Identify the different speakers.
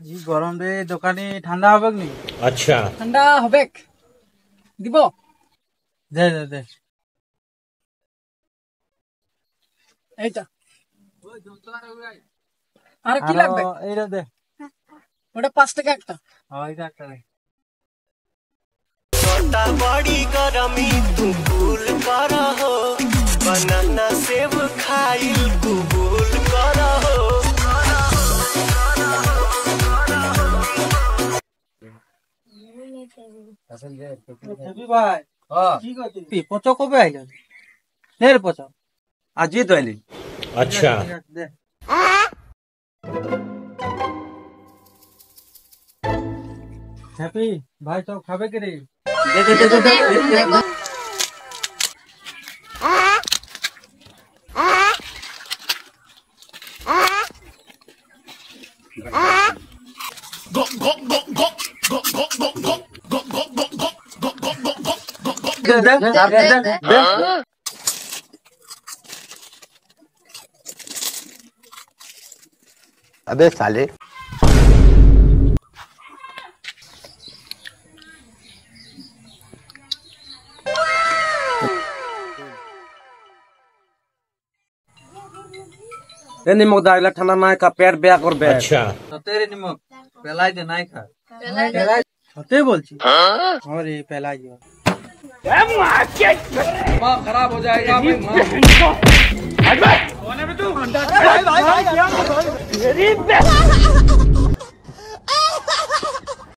Speaker 1: জি গরম রে দোকানে ঠান্ডা হবে নি?
Speaker 2: अच्छा
Speaker 3: ঠান্ডা হবে দিব
Speaker 1: দে দে দে
Speaker 3: এইটা আর কি
Speaker 1: আরো
Speaker 3: লাগবে?
Speaker 1: এইটা দে।
Speaker 3: ওটা 5 টাকা একটা।
Speaker 1: এইটা একটা দে।
Speaker 4: छोटा बड़ी गरमी तू कूल कर हो बनाना सेब खाइल कबूल कर हो
Speaker 1: ছবি ভাই কি করছিস? পচা কবে আইলো? নে রে পচা।
Speaker 5: আজই তো আইলি।
Speaker 2: अच्छा
Speaker 1: দে। হ্যাপি ভাই তো খাবে কি রে?
Speaker 5: দে দে দে দে দে, দে, দে। দে দে দে দে দে।
Speaker 6: अबे साले
Speaker 5: এ নিমক দাইলা ঠান্ডা নাই খা পেট বেয়া করবে।
Speaker 2: अच्छा
Speaker 1: সতেরে নিমক পেলাই দে নাই খা। পেলাই সতেই বলছি। আরে পেলাই দিও।
Speaker 5: खराब हो जाएगा भाई
Speaker 3: ভাই ভাই